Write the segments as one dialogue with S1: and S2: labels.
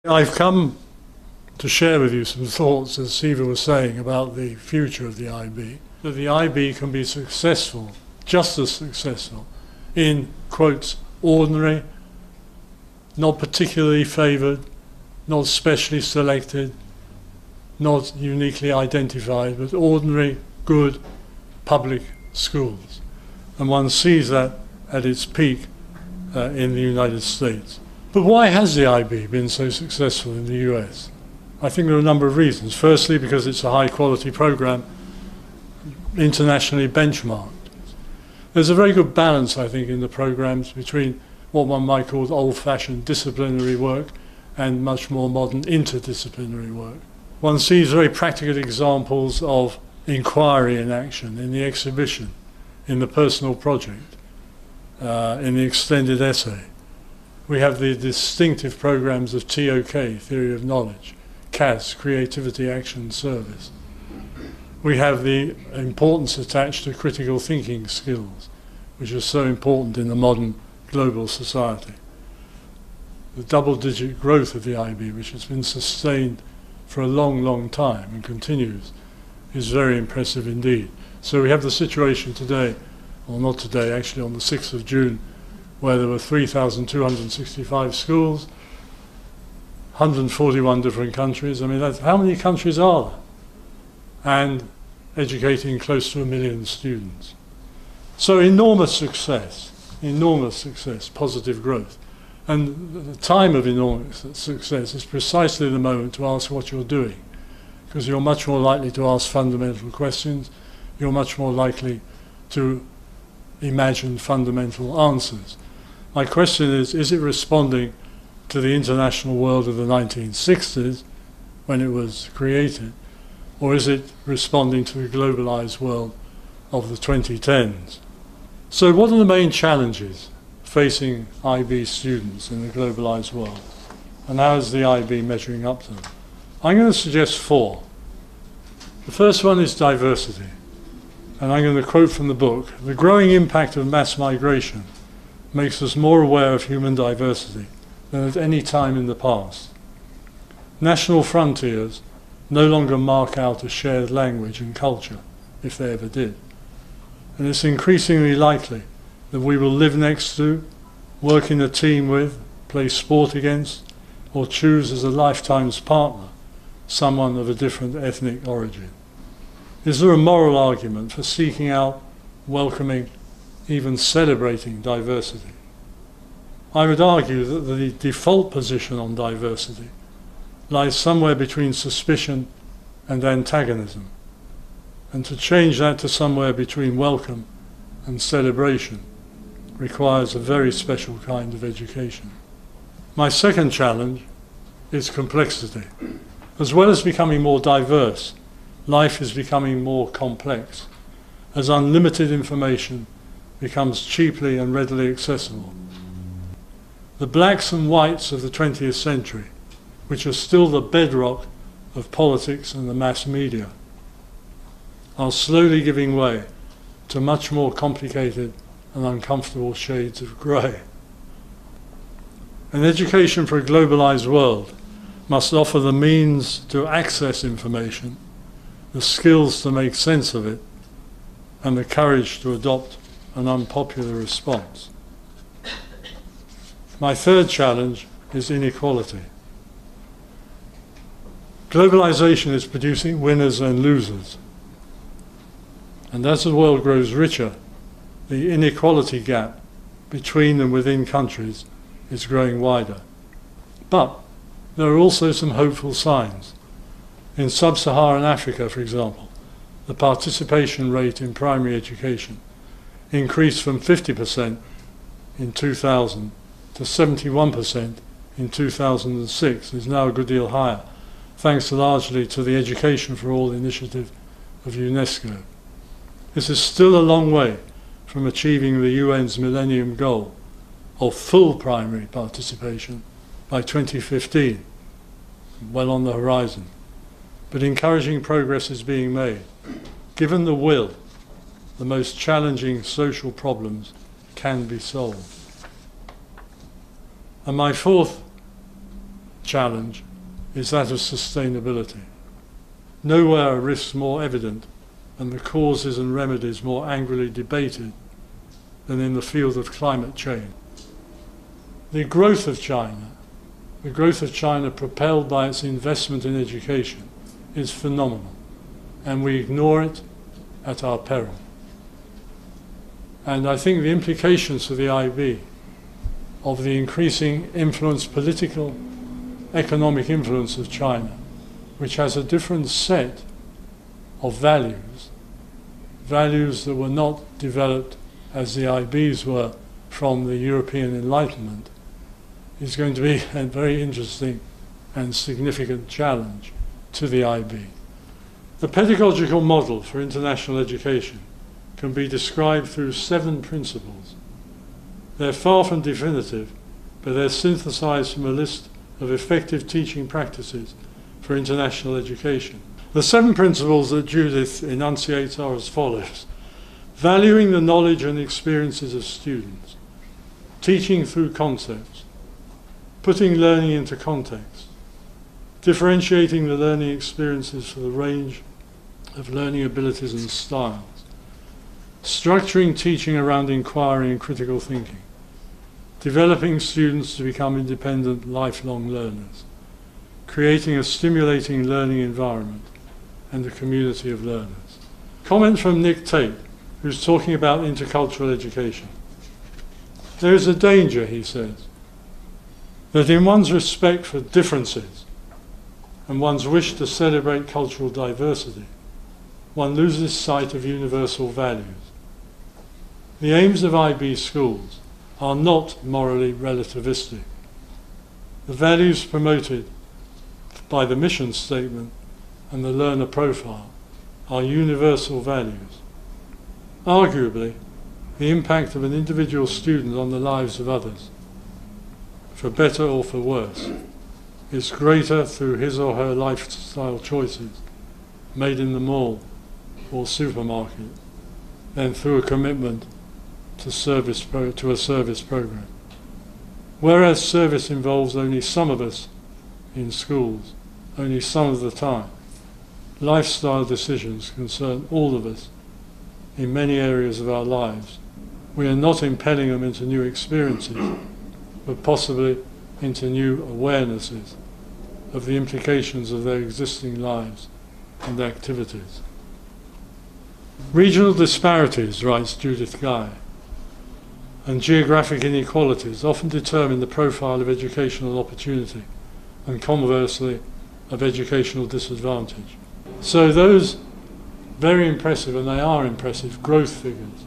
S1: I've come to share with you some thoughts, as Siva was saying, about the future of the IB, that the IB can be successful, just as successful, in, quotes, ordinary, not particularly favoured, not specially selected, not uniquely identified, but ordinary, good, public schools. And one sees that at its peak in the United States. But why has the IB been so successful in the US? I think there are a number of reasons. Firstly, because it's a high-quality program, internationally benchmarked. There's a very good balance, I think, in the programs between what one might call old-fashioned disciplinary work and much more modern interdisciplinary work. One sees very practical examples of inquiry in action in the exhibition, in the personal project, in the extended essay. We have the distinctive programs of TOK, Theory of Knowledge, CAS, Creativity, Action, Service. We have the importance attached to critical thinking skills, which are so important in the modern global society. The double-digit growth of the IB, which has been sustained for a long, long time and continues, is very impressive indeed. So we have the situation today, or not today, actually on the 6th of June, where there were 3,265 schools, 141 different countries. I mean, how many countries are there? And educating close to 1 million students. So enormous success, positive growth. And the time of enormous success is precisely the moment to ask what you're doing, because you're much more likely to ask fundamental questions, you're much more likely to imagine fundamental answers. My question is it responding to the international world of the 1960s, when it was created, or is it responding to the globalized world of the 2010s? So what are the main challenges facing IB students in the globalized world? And how is the IB measuring up to them? I'm going to suggest 4. The first one is diversity. And I'm going to quote from the book: "The growing impact of mass migration makes us more aware of human diversity than at any time in the past. National frontiers no longer mark out a shared language and culture, if they ever did. And it's increasingly likely that we will live next to, work in a team with, play sport against, or choose as a lifetime's partner someone of a different ethnic origin. Is there a moral argument for seeking out, welcoming, even celebrating diversity? I would argue that the default position on diversity lies somewhere between suspicion and antagonism, and to change that to somewhere between welcome and celebration requires a very special kind of education." My second challenge is complexity. As well as becoming more diverse, life is becoming more complex, as unlimited information becomes cheaply and readily accessible. The blacks and whites of the 20th century, which are still the bedrock of politics and the mass media, are slowly giving way to much more complicated and uncomfortable shades of grey. An education for a globalized world must offer the means to access information, the skills to make sense of it, and the courage to adopt an unpopular response. My third challenge is inequality. Globalization is producing winners and losers. And as the world grows richer, the inequality gap between and within countries is growing wider. But there are also some hopeful signs. In sub-Saharan Africa, for example, the participation rate in primary education increased from 50% in 2000 to 71% in 2006, is now a good deal higher, thanks largely to the Education for All initiative of UNESCO. This is still a long way from achieving the UN's Millennium Goal of full primary participation by 2015, well on the horizon. But encouraging progress is being made. Given the will, the most challenging social problems can be solved. And my fourth challenge is that of sustainability. Nowhere are risks more evident and the causes and remedies more angrily debated than in the field of climate change. The growth of China propelled by its investment in education, is phenomenal, and we ignore it at our peril. And I think the implications for the IB of the increasing influence, political, economic influence of China, which has a different set of values that were not developed as the IBs were from the European Enlightenment, is going to be a very interesting and significant challenge to the IB. The pedagogical model for international education can be described through 7 principles. They're far from definitive, but they're synthesized from a list of effective teaching practices for international education. The 7 principles that Judith enunciates are as follows: valuing the knowledge and experiences of students, teaching through concepts, putting learning into context, differentiating the learning experiences for the range of learning abilities and styles, structuring teaching around inquiry and critical thinking, developing students to become independent, lifelong learners, creating a stimulating learning environment and a community of learners. Comment from Nick Tate, who's talking about intercultural education. There is a danger, he says, that in one's respect for differences and one's wish to celebrate cultural diversity, one loses sight of universal values. The aims of IB schools are not morally relativistic. The values promoted by the mission statement and the learner profile are universal values. Arguably, the impact of an individual student on the lives of others, for better or for worse, is greater through his or her lifestyle choices made in the mall or supermarket than through a commitment to a service program. Whereas service involves only some of us in schools, only some of the time, lifestyle decisions concern all of us in many areas of our lives. We are not impelling them into new experiences, but possibly into new awarenesses of the implications of their existing lives and activities. Regional disparities, writes Judith Guy, and geographic inequalities often determine the profile of educational opportunity and conversely of educational disadvantage. So those very impressive, and they are impressive, growth figures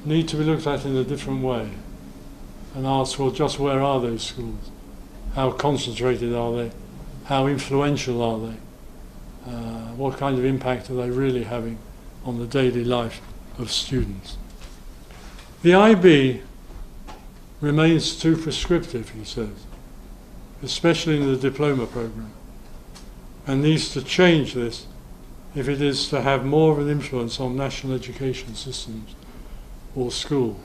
S1: need to be looked at in a different way and asked, well, just where are those schools? How concentrated are they? How influential are they? What kind of impact are they really having on the daily life of students? The IB remains too prescriptive, he says, especially in the diploma program, and needs to change this if it is to have more of an influence on national education systems or schools.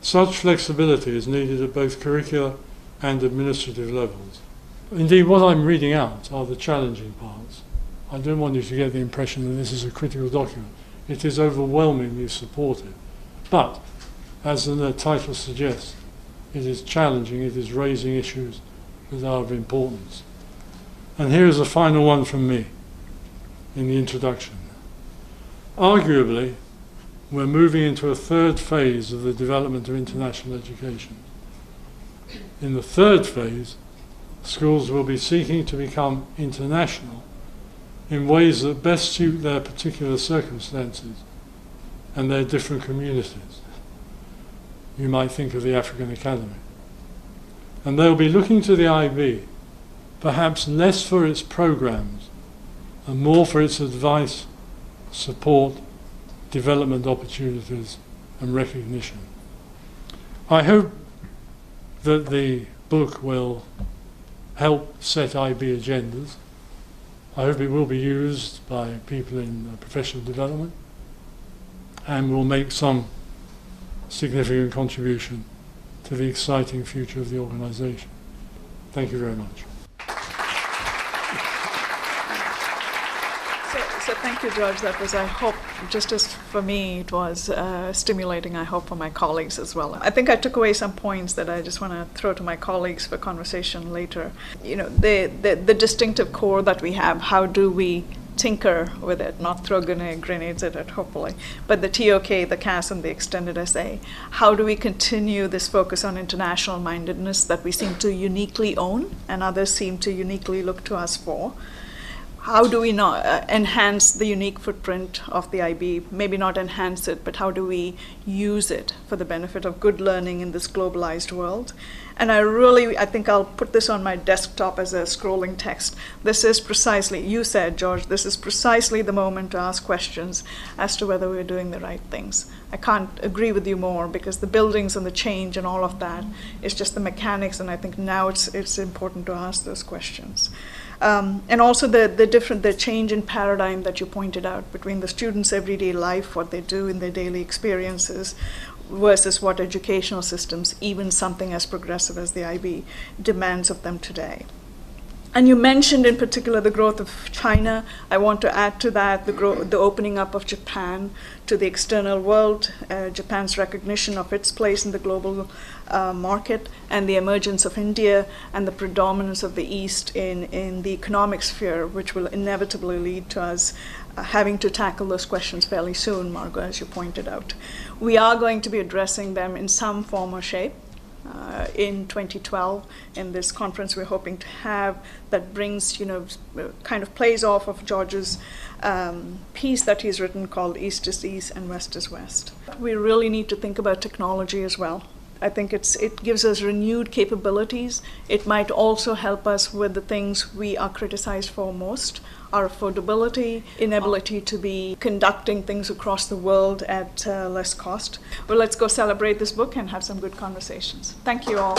S1: Such flexibility is needed at both curricular and administrative levels. Indeed, what I'm reading out are the challenging parts. I don't want you to get the impression that this is a critical document. It is overwhelmingly supportive. But, as the title suggests, it is challenging, it is raising issues that are of importance. And here is a final one from me in the introduction. Arguably, we're moving into a 3rd phase of the development of international education. In the 3rd phase, schools will be seeking to become international in ways that best suit their particular circumstances and their different communities. You might think of the African Academy. And they'll be looking to the IB, perhaps less for its programs and more for its advice, support, development opportunities and recognition. I hope that the book will help set IB agendas. I hope it will be used by people in professional development and will make some significant contribution to the exciting future of the organisation. Thank you very much.
S2: So thank you, George. That was, I hope, just as for me, it was stimulating, I hope, for my colleagues as well. I think I took away some points that I just want to throw to my colleagues for conversation later. You know, the distinctive core that we have, how do we tinker with it, not throw grenades at it, hopefully. But the TOK, the CAS, and the extended essay, how do we continue this focus on international mindedness that we seem to uniquely own and others seem to uniquely look to us for? How do we not enhance the unique footprint of the IB? Maybe not enhance it, but how do we use it for the benefit of good learning in this globalized world? And I think I'll put this on my desktop as a scrolling text. This is precisely, you said, George, this is precisely the moment to ask questions as to whether we're doing the right things. I can't agree with you more, because the buildings and the change and all of that is just the mechanics, and I think now it's important to ask those questions. And also the change in paradigm that you pointed out between the students' everyday life, what they do in their daily experiences, versus what educational systems, even something as progressive as the IB, demands of them today. And you mentioned in particular the growth of China. I want to add to that the opening up of Japan to the external world, Japan's recognition of its place in the global market, and the emergence of India and the predominance of the East in the economic sphere, which will inevitably lead to us having to tackle those questions fairly soon, Margot, as you pointed out. We are going to be addressing them in some form or shape. In 2012, in this conference we're hoping to have, that brings, kind of plays off of George's piece that he's written called East is East and West is West. We really need to think about technology as well. I think it gives us renewed capabilities. It might also help us with the things we are criticized for most, our affordability, inability to be conducting things across the world at less cost. Well, let's go celebrate this book and have some good conversations. Thank you all.